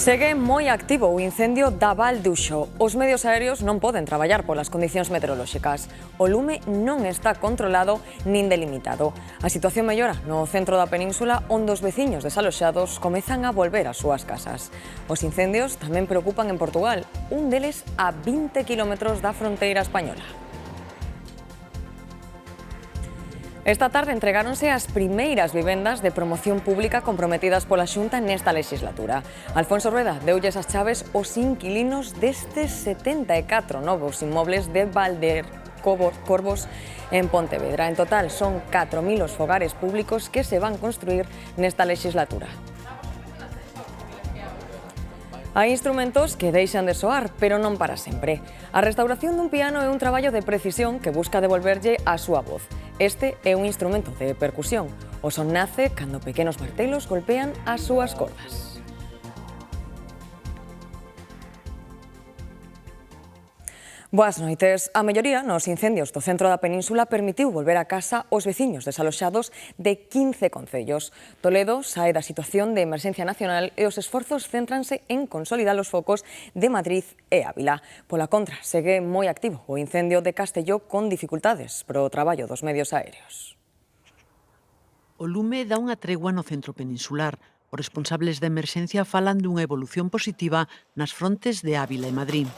Segue moi activo o incendio da Val de Uxó. Os medios aéreos non poden traballar polas condicións meteorolóxicas. O lume non está controlado nin delimitado. A situación mellora no centro da península, onde os veciños desaloxados comezan a volver ás súas casas. Os incendios tamén preocupan en Portugal, un deles a 20 kilómetros da fronteira española. Esta tarde entregáronse as primeiras vivendas de promoción pública comprometidas pola Xunta nesta legislatura. Alfonso Rueda deulles as chaves aos inquilinos destes 74 novos inmobles de Valdecorvos en Pontevedra. En total son 4.000 os fogares públicos que se van construir nesta legislatura. Hai instrumentos que deixan de soar, pero non para sempre. A restauración dun piano é un traballo de precisión que busca devolverlle a súa voz. Este é un instrumento de percusión. O son nace cando pequenos martelos golpean as súas cordas. Boas noites. A melloría nos incendios do centro da península permitiu volver a casa os veciños desaloxados de 15 concellos. Toledo sae da situación de emerxencia nacional e os esforzos céntranse en consolidar os focos de Madrid e Ávila. Pola contra, segue moi activo o incendio de Castelló con dificultades pro traballo dos medios aéreos. O lume dá unha tregua no centro peninsular. Os responsables da emerxencia falan dunha evolución positiva nas frontes de Ávila e Madrid.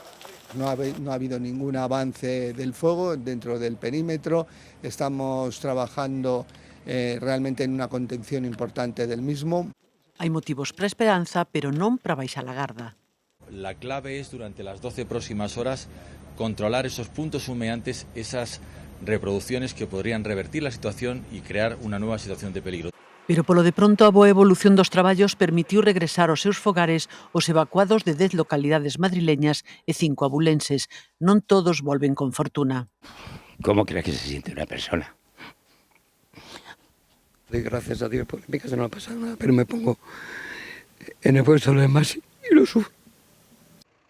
No ha habido ningún avance del fuego dentro del perímetro. Estamos trabajando realmente en una contención importante del mismo. Hai motivos para esperanza, pero non para baixar a garda. La clave es, durante las 12 próximas horas, controlar esos puntos humeantes, esas reproducciones que podrían revertir la situación y crear una nueva situación de peligro. Pero polo de pronto a boa evolución dos traballos permitiu regresar aos seus fogares os evacuados de 10 localidades madrileñas e 5 abulenses. Non todos volven con fortuna. ¿Cómo crees que se siente una persona? Doy gracias a Dios porque en mi casa no ha pasado nada, pero me pongo en el puesto de los demás y lo sufro.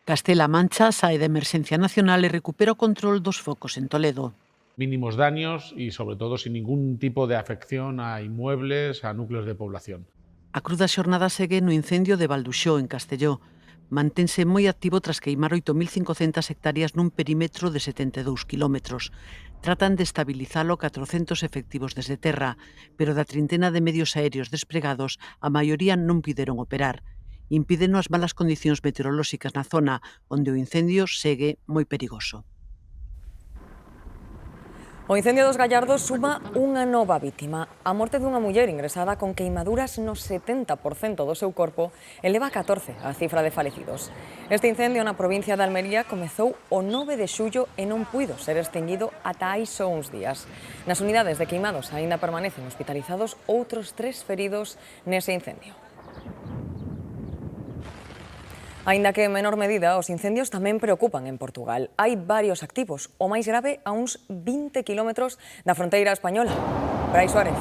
Castela Mancha sae da emerxencia nacional e recupera o control dos focos en Toledo. Mínimos daños y sobre todo sin ningún tipo de afección a inmuebles, a núcleos de población. A cruda xornada segue no incendio de Valduxó, en Castelló. Mantense moi activo tras queimar 8.500 hectáreas nun perímetro de 72 kilómetros. Tratan de estabilizalo 400 efectivos desde terra, pero da trintena de medios aéreos despregados, a maioría non puderon operar. Impídeno as malas condicións meteorolóxicas na zona, onde o incendio segue moi perigoso. O incendio dos Gallardos suma unha nova vítima. A morte dunha muller ingresada con queimaduras no 70% do seu corpo eleva a 14 a cifra de falecidos. Este incendio na provincia de Almería comezou o 9 de xullo e non puido ser extinguido ata hai só uns días. Nas unidades de queimados aínda permanecen hospitalizados outros 3 feridos nese incendio. Aínda que en menor medida, os incendios tamén preocupan en Portugal. Hai varios activos, o máis grave a uns 20 kilómetros da fronteira española. Brais Suárez.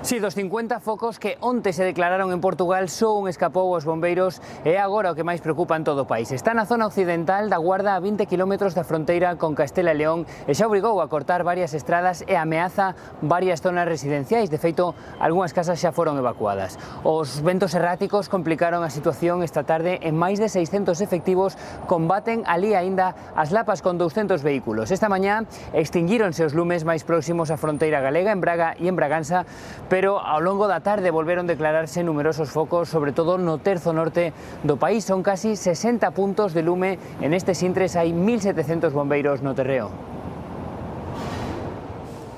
Si, dos 50 focos que onte se declararon en Portugal, só un escapou aos bombeiros e é agora o que máis preocupa en todo o país. Está na zona occidental da Guarda, a 20 kilómetros da fronteira con Castela e León, e xa obrigou a cortar varias estradas e ameaza varias zonas residenciais. De feito, algunhas casas xa foron evacuadas. Os ventos erráticos complicaron a situación esta tarde e máis de 600 efectivos combaten ali aínda as lapas con 200 vehículos. Esta mañá extinguíronse os lumes máis próximos á fronteira galega, en Braga e en Braganza, pero ao longo da tarde volveron declararse numerosos focos, sobre todo no terzo norte do país. Son casi 60 puntos de lume. En estes intres hai 1.700 bombeiros no terreo.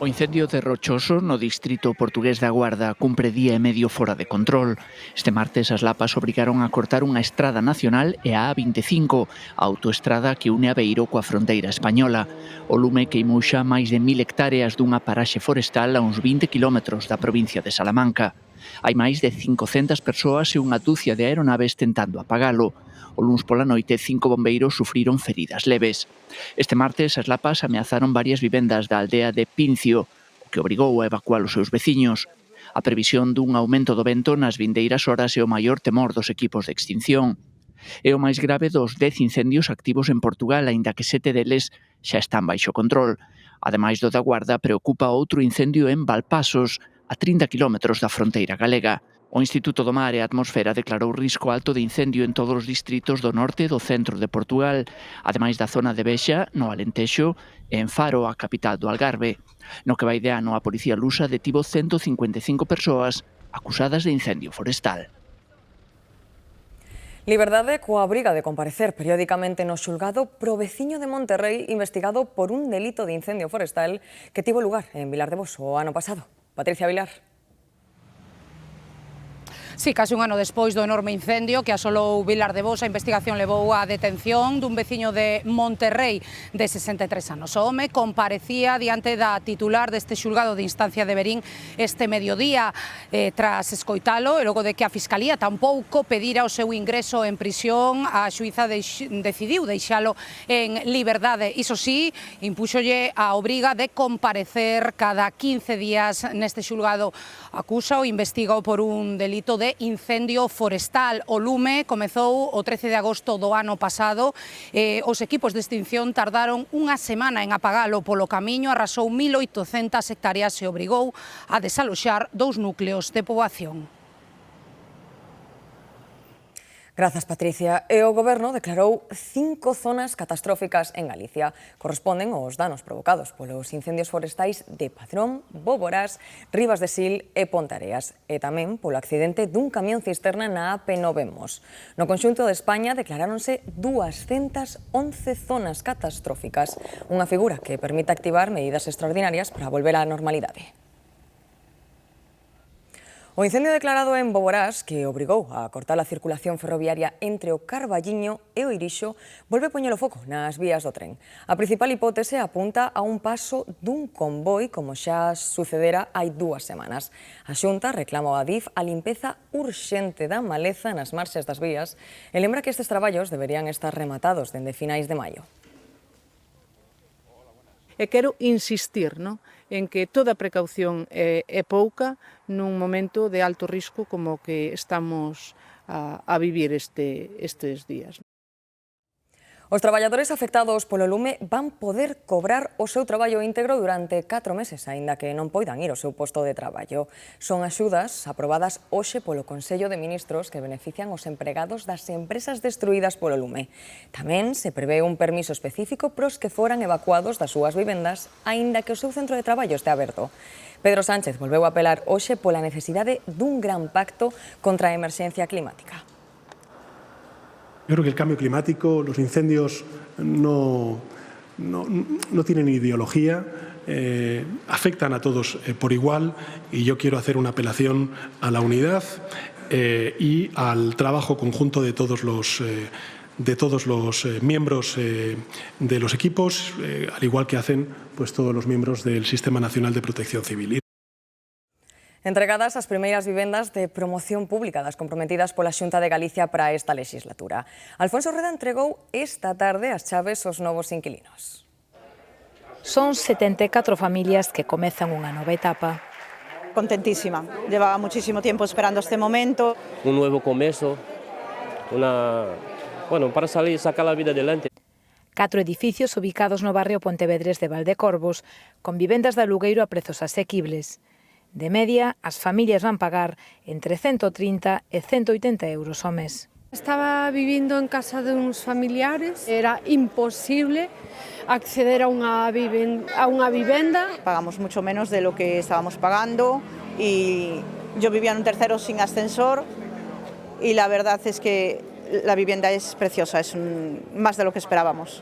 O incendio de Rochoso no distrito portugués da Guarda cumpre día e medio fora de control. Este martes as lapas obrigaron a cortar unha estrada nacional e a A25, a autoestrada que une Aveiro coa fronteira española. O lume queimou xa máis de 1.000 hectáreas dunha paraxe forestal a uns 20 kilómetros da provincia de Salamanca. Hai máis de 500 persoas e unha dúcia de aeronaves tentando apagalo. O luns pola noite, 5 bombeiros sufriron feridas leves. Este martes, as lapas ameazaron varias vivendas da aldea de Pincio, o que obrigou a evacuar os seus veciños. A previsión dun aumento do vento nas vindeiras horas é o maior temor dos equipos de extinción. É o máis grave dos 10 incendios activos en Portugal, aínda que 7 deles xa están baixo control. Ademais do da Guarda, preocupa outro incendio en Valpasos, a 30 kilómetros da fronteira galega. O Instituto do Mar e a Atmosfera declarou risco alto de incendio en todos os distritos do norte e do centro de Portugal, ademais da zona de Bexa, no Alentexo, e en Faro, a capital do Algarve. No que vai de ano, a Policía Lusa detivo 155 persoas acusadas de incendio forestal. Liberdade coa obriga de comparecer periódicamente no xulgado pro veciño de Monterrey investigado por un delito de incendio forestal que tivo lugar en Vilar de Bos o ano pasado. Patricia Vilar. Sí, casi un ano despois do enorme incendio que asolou Vilar de Bos, a investigación levou á detención dun veciño de Monterrey de 63 anos. O home comparecía diante da titular deste xulgado de instancia de Verín este mediodía tras escoitalo e logo de que a Fiscalía tampouco pedira o seu ingreso en prisión, a xuíza decidiu deixalo en liberdade. Iso sí, impúxolle a obriga de comparecer cada 15 días neste xulgado. Acusa o investiga por un delito de incendio forestal. O lume comezou o 13 de agosto do ano pasado. Os equipos de extinción tardaron unha semana en apagalo. Polo camiño arrasou 1.800 hectáreas e obrigou a desaloxar 2 núcleos de poboación. Grazas, Patricia. E o Goberno declarou 5 zonas catastróficas en Galicia. Corresponden aos danos provocados polos incendios forestais de Padrón, Boborás, Rivas de Sil e Ponteareas, e tamén polo accidente dun camión cisterna na AP9 Mos. No conxunto de España declaráronse 211 zonas catastróficas, unha figura que permite activar medidas extraordinarias para volver á normalidade. O incendio declarado en Boborás, que obrigou a cortar a circulación ferroviaria entre o Carballiño e o Irixo, volve poñer o foco nas vías do tren. A principal hipótese apunta a un paso dun convoi, como xa sucedera hai 2 semanas. A Xunta reclama ao Adif a limpeza urxente da maleza nas marxes das vías e lembra que estes traballos deberían estar rematados dende finais de maio. E quero insistir en que toda precaución é pouca nun momento de alto risco como que estamos a vivir estes días. Os traballadores afectados polo lume van poder cobrar o seu traballo íntegro durante 4 meses, aínda que non poidan ir ao seu posto de traballo. Son axudas aprobadas hoxe polo Consello de Ministros que benefician os empregados das empresas destruídas polo lume. Tamén se prevé un permiso específico pros que foran evacuados das súas vivendas, aínda que o seu centro de traballo este aberto. Pedro Sánchez volveu a apelar hoxe pola necesidade dun gran pacto contra a emerxencia climática. Yo creo que el cambio climático, los incendios no tienen ideología, afectan a todos por igual y yo quiero hacer una apelación a la unidad y al trabajo conjunto de todos los miembros de los equipos, al igual que hacen todos los miembros del Sistema Nacional de Protección Civil. Entregadas as primeiras vivendas de promoción pública das comprometidas pola Xunta de Galicia para esta legislatura. Alfonso Rueda entregou esta tarde as chaves aos novos inquilinos. Son 74 familias que comezan unha nova etapa. Contentísima. Llevaba muchísimo tiempo esperando este momento. Un nuevo comienzo, para sacar la vida adelante. 4 edificios ubicados no barrio Pontevedrés de Valdecorvos, con vivendas de alugueiro a prezos asequibles. De media, as familias van pagar entre 130 e 180 euros ao mes. Estaba vivindo en casa de uns familiares, era imposible acceder a unha vivenda. Pagamos mucho menos de lo que estábamos pagando y yo vivía en un tercero sin ascensor y la verdad es que la vivienda es preciosa, es más de lo que esperábamos.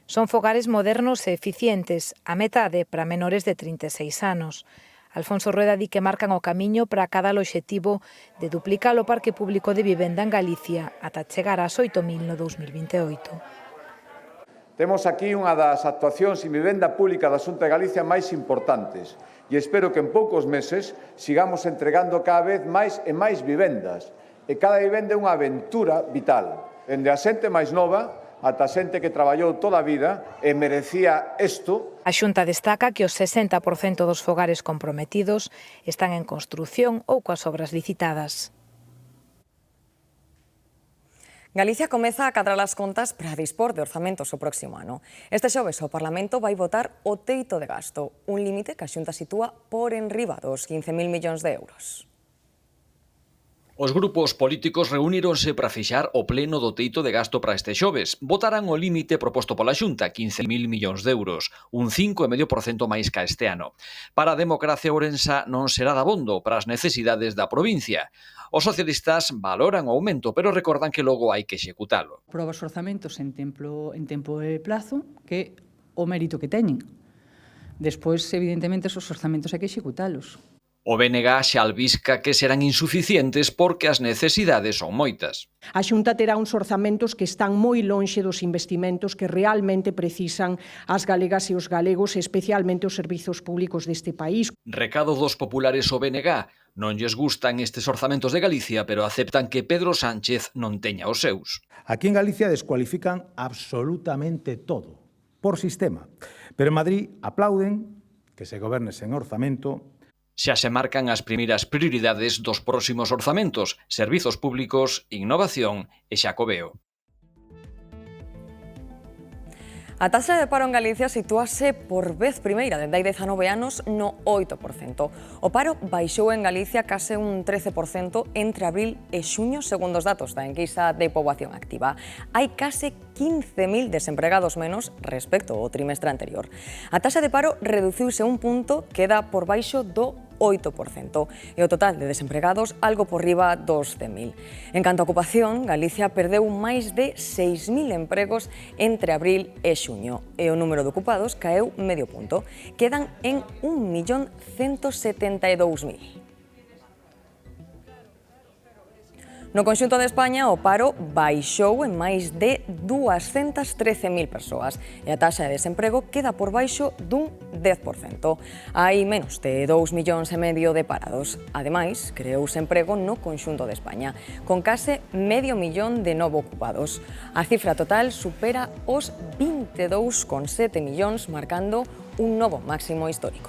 Son fogares modernos e eficientes, a metade para menores de 36 anos. Alfonso Rueda di que marcan o camiño para cada obxectivo de duplicar o parque público de vivenda en Galicia ata chegar ás 8.000 no 2028. Temos aquí unha das actuacións en vivenda pública da Xunta de Galicia máis importantes e espero que en poucos meses sigamos entregando cada vez máis e máis vivendas. E cada vivenda é unha aventura vital. Dende a xente máis nova ata xente que traballou toda a vida e merecía isto. A Xunta destaca que os 60% dos fogares comprometidos están en construción ou coas obras licitadas. Galicia comeza a cadrar as contas para dispor de orzamentos o próximo ano. Este xoves o Parlamento vai votar o teito de gasto, un límite que a Xunta sitúa por enriba dos 15.000 millóns de euros. Os grupos políticos reuníronse para fixar o pleno do teito de gasto para este xoves. Votarán o límite proposto pola Xunta, 15.000 millóns de euros, un 5,5% máis ca este ano. Para a democracia ourensa non será dabondo para as necesidades da provincia. Os socialistas valoran o aumento, pero recordan que logo hai que executalo. Proba os orzamentos en tempo e plazo, que o mérito que teñen. Despois, evidentemente, esos orzamentos hai que executalos. O BNG xa albisca que serán insuficientes porque as necesidades son moitas. A Xunta terá uns orzamentos que están moi lonxe dos investimentos que realmente precisan as galegas e os galegos, especialmente os servizos públicos deste país. Recado dos populares ao BNG. Non lles gustan estes orzamentos de Galicia, pero aceptan que Pedro Sánchez non teña os seus. Aquí en Galicia descualifican absolutamente todo, por sistema. Pero en Madrid aplauden que se goberne sen orzamento. Xa se marcan as primeiras prioridades dos próximos orzamentos, servizos públicos, innovación e Xacobeo. A taxa de paro en Galicia sitúase por vez primeira dende hai 19 anos no 8%. O paro baixou en Galicia case un 13% entre abril e xuño, segundo os datos da enquisa de poboación activa. Hai case 15.000 desempregados menos respecto ao trimestre anterior. A taxa de paro reduciuse un punto, queda por baixo do 8%, e o total de desempregados algo por riba dos 100.000. En canto a ocupación, Galicia perdeu máis de 6.000 empregos entre abril e xuño, e o número de ocupados caeu medio punto. Quedan en 1.172.000. No conxunto de España, o paro baixou en máis de 213.000 persoas e a taxa de desemprego queda por baixo dun 10%. Hai menos de 2,5 millóns de parados. Ademais, creouse emprego no conxunto de España, con case medio millón de novo ocupados. A cifra total supera os 22,7 millóns, marcando un novo máximo histórico.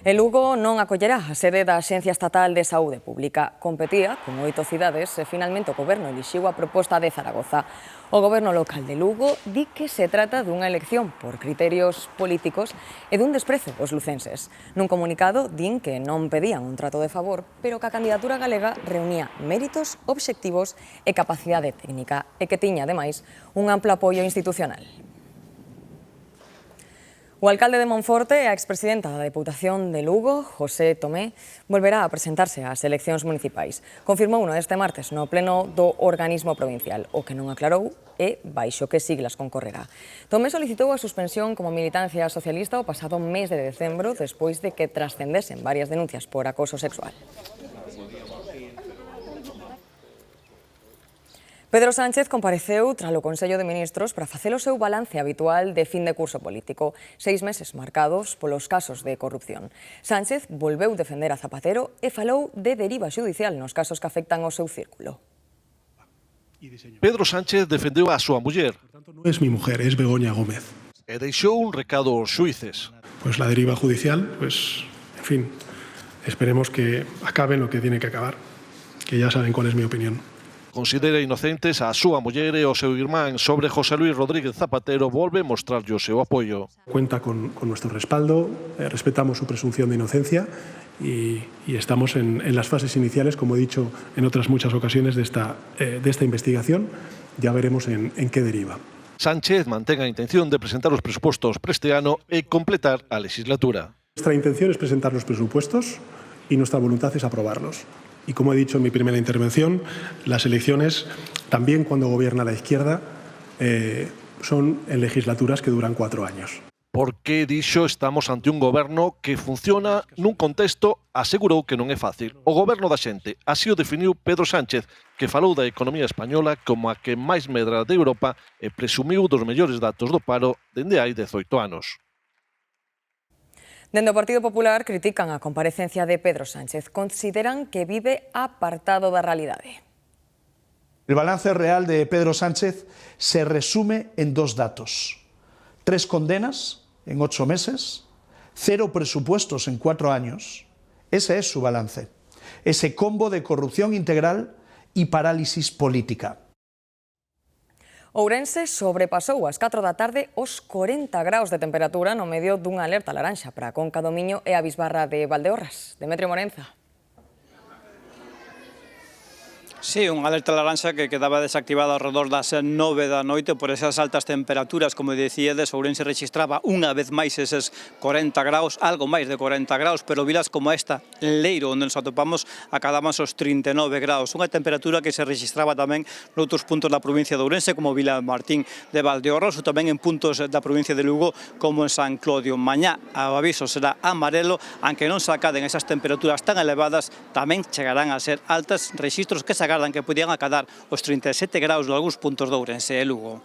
E Lugo non acollerá a sede da Axencia Estatal de Saúde Pública. Competía con 8 cidades e finalmente o Goberno elixiu a proposta de Zaragoza. O Goberno local de Lugo di que se trata dunha elección por criterios políticos e dun desprezo aos lucenses. Nun comunicado din que non pedían un trato de favor, pero que a candidatura galega reunía méritos, obxectivos e capacidade técnica e que tiña, ademais, un amplo apoio institucional. O alcalde de Monforte e a expresidenta da Deputación de Lugo, José Tomé, volverá a presentarse ás eleccións municipais. Confirmouno este martes no pleno do organismo provincial. O que non aclarou é baixo que siglas concorrerá. Tomé solicitou a suspensión como militancia socialista o pasado mes de decembro, despois de que trascendesen varias denuncias por acoso sexual. Pedro Sánchez compareceu tralo Consello de Ministros para facer o seu balance habitual de fin de curso político, 6 meses marcados polos casos de corrupción. Sánchez volveu defender a Zapatero e falou de deriva xudicial nos casos que afectan ao seu círculo. Pedro Sánchez defendeu a súa muller. Non é mi mujer, é Begoña Gómez. E deixou un recado aos xuíces. Pues la deriva judicial, pues, en fin, esperemos que acabe lo que tiene que acabar, que ya saben cuál es mi opinión. Considera inocentes a súa muller e o seu irmán. Sobre José Luis Rodríguez Zapatero volve mostrarlle o seu apoio. Cuenta con nuestro respaldo, respetamos su presunción de inocencia y estamos en las fases iniciales, como he dicho en otras muchas ocasiones, de esta investigación. Ya veremos en qué deriva. Sánchez mantén a intención de presentar os presupostos para este ano e completar a legislatura. Nuestra intención es presentar los presupuestos y nuestra voluntad es aprobarlos. Y como he dicho en mi primera intervención, las elecciones, también cuando gobierna la izquierda, son en legislaturas que duran 4 años. Porque, dixo, estamos ante un goberno que funciona nun contexto, asegurou que non é fácil. O goberno da xente, así o definiu Pedro Sánchez, que falou da economía española como a que máis medra de Europa e presumiu dos mellores datos do paro dende hai 18 anos. Dende o Partido Popular critican a comparecencia de Pedro Sánchez. Consideran que vive apartado da realidade. El balance real de Pedro Sánchez se resume en 2 datos. 3 condenas en 8 meses, 0 presupuestos en 4 años. Ese es su balance. Ese combo de corrupción integral y parálisis política. Ourense sobrepasou ás 4 da tarde os 40 graus de temperatura no medio dunha alerta laranxa para a Conca do Miño e a Bisbarra de Valdeorras. Demetrio Morenza. Sí, unha alerta laranxa que quedaba desactivada alrededor das 9 da noite por esas altas temperaturas, como dicíades. Ourense registraba unha vez máis eses 40 graus, algo máis de 40 graus, pero vilas como esta, en Leiro, onde nos atopamos, acabamos os 39 graus. Unha temperatura que se registraba tamén noutros puntos da provincia de Ourense, como Vila Martín de Valdeorras, ou tamén en puntos da provincia de Lugo, como en San Clodio. Mañá, o aviso será amarelo, aunque non se acaden esas temperaturas tan elevadas, tamén chegarán a ser altas, registros que se agardan que podían acadar os 37 graus de algúns puntos de Ourense e Lugo.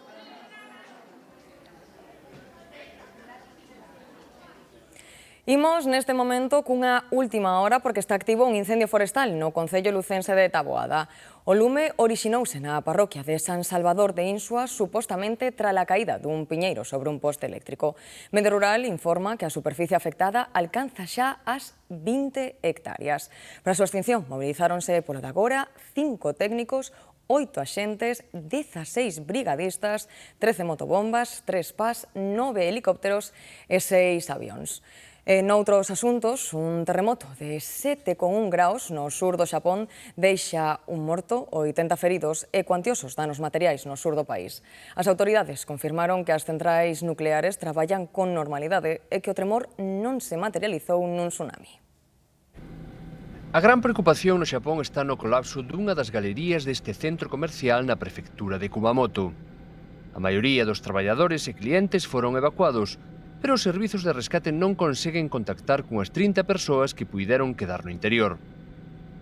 Imos neste momento cunha última hora porque está activo un incendio forestal no concello lucense de Taboada. O lume orixinouse na parroquia de San Salvador de Insua supostamente tras a caída dun piñeiro sobre un poste eléctrico. Medio Rural informa que a superficie afectada alcanza xa as 20 hectáreas. Para a súa extinción mobilizáronse polo de agora 5 técnicos, 8 axentes, 16 brigadistas, 13 motobombas, 3 PAS, 9 helicópteros e 6 avións. Noutros asuntos, un terremoto de 7,1 graus no sur do Xapón deixa un morto, 80 feridos e cuantiosos danos materiais no sur do país. As autoridades confirmaron que as centrais nucleares traballan con normalidade e que o tremor non se materializou nun tsunami. A gran preocupación no Xapón está no colapso dunha das galerías deste centro comercial na prefectura de Kumamoto. A maioría dos traballadores e clientes foron evacuados, pero os servizos de rescate non conseguen contactar cunhas 30 persoas que puideron quedar no interior.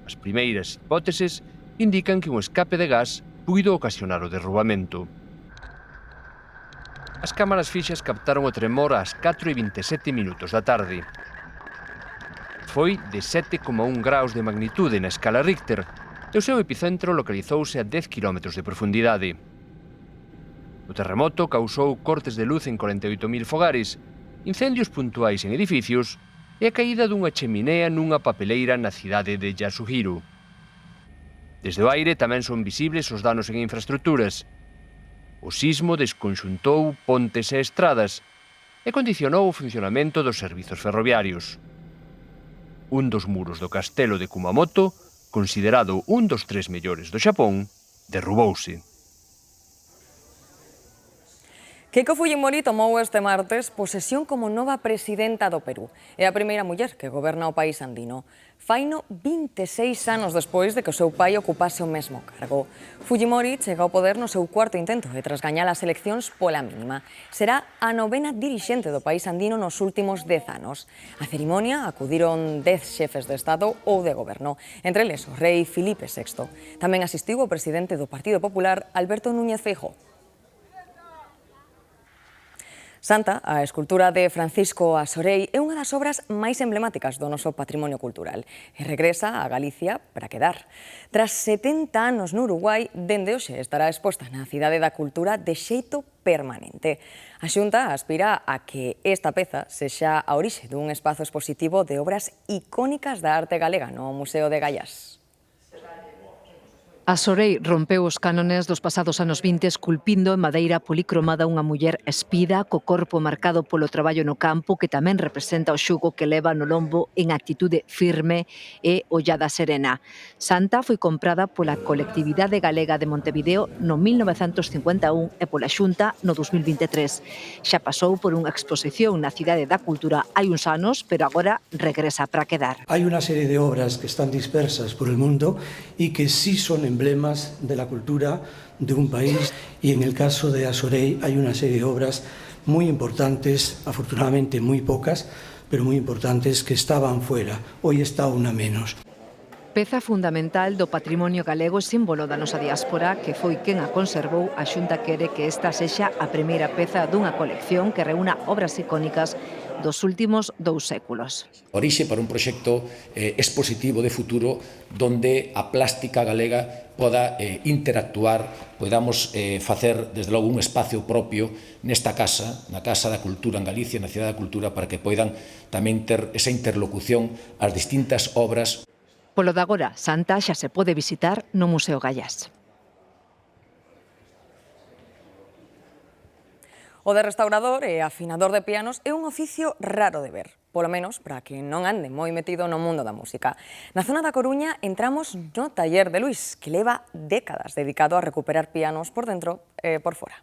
As primeiras hipóteses indican que un escape de gas puido ocasionar o derrubamento. As cámaras fixas captaron o tremor ás 4:27 minutos da tarde. Foi de 7,1 graus de magnitude na escala Richter e o seu epicentro localizouse a 10 km de profundidade. O terremoto causou cortes de luz en 48.000 fogares, incendios puntuais en edificios e a caída dunha cheminea nunha papeleira na cidade de Yasuhiro. Desde o aire tamén son visibles os danos en infraestructuras. O sismo desconxuntou pontes e estradas e condicionou o funcionamento dos servizos ferroviarios. Un dos muros do castelo de Kumamoto, considerado un dos 3 mellores do Xapón, derrubouse. Keiko Fujimori tomou este martes posesión como nova presidenta do Perú. É a primeira muller que goberna o país andino. Faino 26 anos despois de que o seu pai ocupase o mesmo cargo. Fujimori chega ao poder no seu cuarto intento e tras gañar as eleccións pola mínima. Será a 9ª dirixente do país andino nos últimos 10 anos. A cerimonia acudiron 10 xefes de Estado ou de goberno, entre eles o rei Filipe VI. Tamén asistiu o presidente do Partido Popular, Alberto Núñez Feijóo. Santa, a escultura de Francisco Asorei, é unha das obras máis emblemáticas do noso patrimonio cultural e regresa a Galicia para quedar. Tras 70 anos no Uruguai, dende hoxe estará exposta na Cidade da Cultura de xeito permanente. A Xunta aspira a que esta peza sexa a orixe dun espazo expositivo de obras icónicas da arte galega no Museo de Gaiás. Asorei rompeu os cánones dos pasados anos 20 esculpindo en madeira policromada unha muller espida co corpo marcado polo traballo no campo que tamén representa o xugo que leva no lombo en actitude firme e ollada serena. Santa foi comprada pola colectividade galega de Montevideo no 1951 e pola Xunta no 2023. Xa pasou por unha exposición na Cidade da Cultura hai uns anos, pero agora regresa para quedar. Hay una serie de obras que están dispersas por el mundo y que sí son emblemas de la cultura de un país, y en el caso de Asorei hay una serie de obras muy importantes, afortunadamente muy pocas, pero muy importantes, que estaban fuera. Hoy está una menos. Peza fundamental do patrimonio galego e símbolo da nosa diáspora, que foi quen a conservou, a Xunta quere que esta sexa a primeira peza dunha colección que reúna obras icónicas dos últimos 2 séculos. Orixe para un proxecto expositivo de futuro donde a plástica galega poda interactuar, podamos facer, desde logo, un espacio propio nesta casa, na Casa da Cultura en Galicia, na Cidade da Cultura, para que poidan tamén ter esa interlocución ás distintas obras. Polo de agora, Santa xa se pode visitar no Museo Gaiás. O de restaurador e afinador de pianos é un oficio raro de ver, polo menos para que non ande moi metido no mundo da música. Na zona da Coruña entramos no taller de Luís, que leva décadas dedicado a recuperar pianos por dentro e por fora.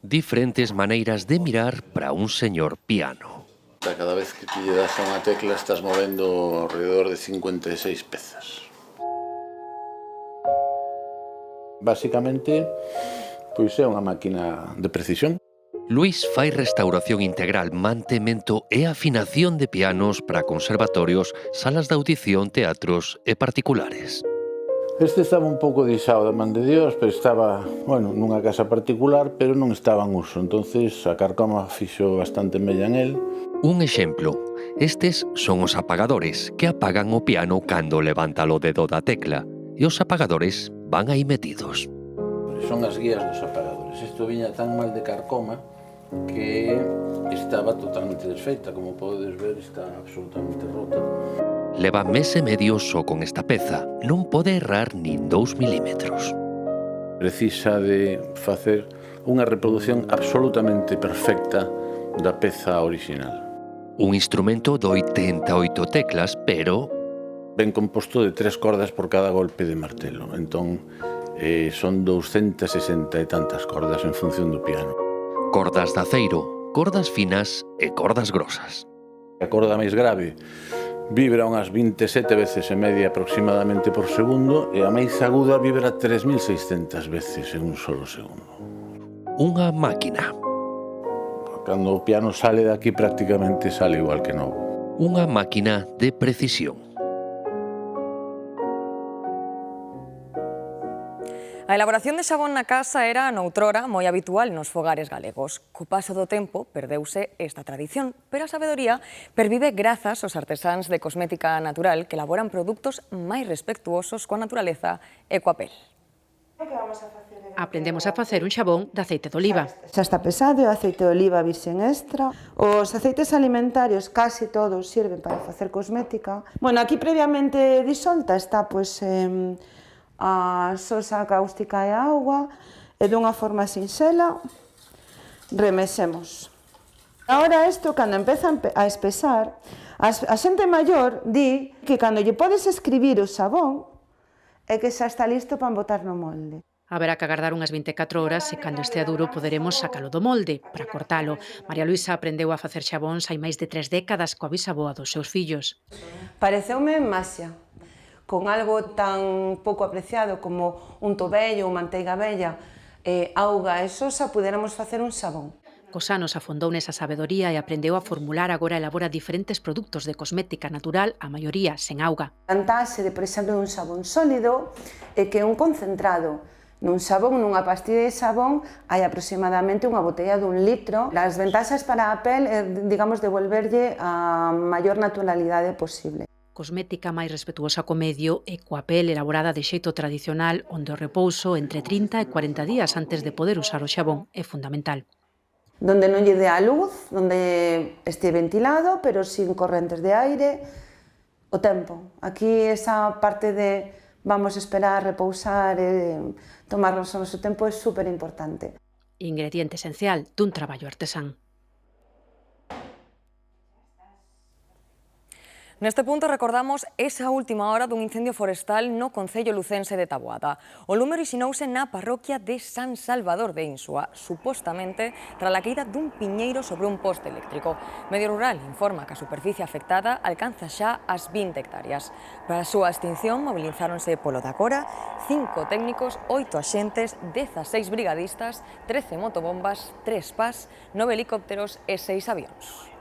Diferentes maneiras de mirar para un señor piano. Cada vez que te das a unha tecla estás movendo alrededor de 56 pezas. Básicamente, pois é unha máquina de precisión. Luís fai restauración integral, mantemento e afinación de pianos para conservatorios, salas de audición, teatros e particulares. Este estaba un pouco deixado da man de Dios, pero estaba, nunha casa particular, pero non estaba en uso. Entonces a Carcoma fixo bastante mella en el. Un exemplo, estes son os apagadores que apagan o piano cando levanta o dedo da tecla, e os apagadores van aí metidos. Son as guías dos apagadores. Isto viña tan mal de Carcoma que estaba totalmente desfeita. Como podes ver, está absolutamente rota. Leva mes e medio só con esta peza. Non pode errar nin 2 milímetros. Precisa de facer unha reproducción absolutamente perfecta da peza original. Un instrumento de 88 teclas, pero ben composto de 3 cordas por cada golpe de martelo. Entón, son 260 e tantas cordas en función do piano. Cordas de aceiro, cordas finas e cordas grosas. A corda máis grave vibra unhas 27 veces e media aproximadamente por segundo e a máis aguda vibra 3.600 veces en un solo segundo. Unha máquina. Cando o piano sale daqui prácticamente sale igual que novo. Unha máquina de precisión. A elaboración de xabón na casa era noutrora moi habitual nos fogares galegos. Co paso do tempo perdeuse esta tradición, pero a sabedoría pervive grazas aos artesáns de cosmética natural que elaboran produtos máis respectuosos coa naturaleza e coa pel. Aprendemos a facer un xabón de aceite de oliva. Xa está pesado, é aceite de oliva virxen extra. Os aceites alimentarios casi todos sirven para facer cosmética. Bueno, aquí previamente disolta está a sosa cáustica e a auga e dunha forma sinxela remexemos. Agora isto, cando empeza a espesar, a xente maior di que cando lle podes escribir o xabón é que xa está listo para botar no molde. Haberá que agardar unhas 24 horas e cando estea duro poderemos sacalo do molde para cortalo. María Luisa aprendeu a facer xabóns hai máis de 3 décadas coa bisaboa dos seus fillos. Pareceume maxia. Con algo tan pouco apreciado como un tobello ou manteiga bella, auga e sosa, puderamos facer un xabón. Cos anos afondou nesa sabedoría e aprendeu a formular, agora elabora diferentes produtos de cosmética natural, a maioría sen auga. A vantaxe de, por exemplo, un xabón sólido é que un concentrado nun xabón, nunha pastilla de xabón, hai aproximadamente unha botella dun litro. As ventaxas para a pel é, digamos, devolverlle a maior naturalidade posible. Cosmética máis respetuosa co medio e coa pel elaborada de xeito tradicional, onde o repouso entre 30 e 40 días antes de poder usar o xabón é fundamental. Donde non lle dé a luz, donde este ventilado, pero sin correntes de aire, o tempo. Aquí esa parte de vamos esperar, repousar e tomarnos o noso tempo é super importante. Ingrediente esencial dun traballo artesán. Neste punto recordamos esa última hora dun incendio forestal no concello lucense de Taboada. O lume orixinouse na parroquia de San Salvador de Insua, supostamente tras a caída dun piñeiro sobre un poste eléctrico. Medio Rural informa que a superficie afectada alcanza xa as 20 hectáreas. Para a súa extinción mobilizáronse polo da Cora 5 técnicos, 8 axentes, 16 brigadistas, 13 motobombas, 3 PAS, 9 helicópteros e 6 avións.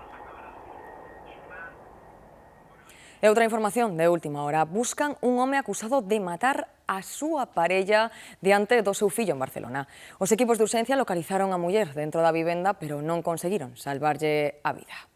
E outra información de última hora. Buscan un home acusado de matar a súa parella diante do seu fillo en Barcelona. Os equipos de urxencia localizaron a muller dentro da vivenda, pero non conseguiron salvarlle a vida.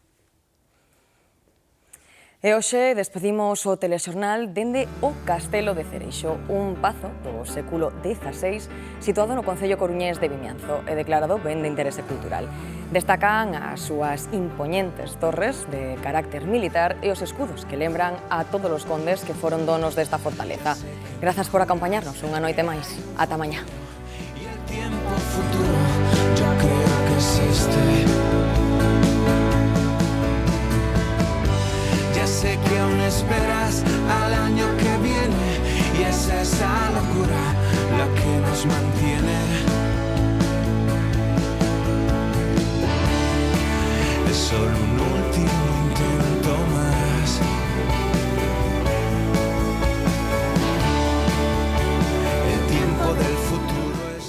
E hoxe despedimos o telexornal dende o Castelo de Cereixo, un pazo do século XVI situado no concello coruñés de Vimianzo e declarado ben de interese cultural. Destacan as súas impoñentes torres de carácter militar e os escudos que lembran a todos os condes que foron donos desta fortaleza. Grazas por acompañarnos unha noite máis. Ata mañá. resiste. Ya sé que aún esperas al año que viene y es esa locura la que nos mantiene.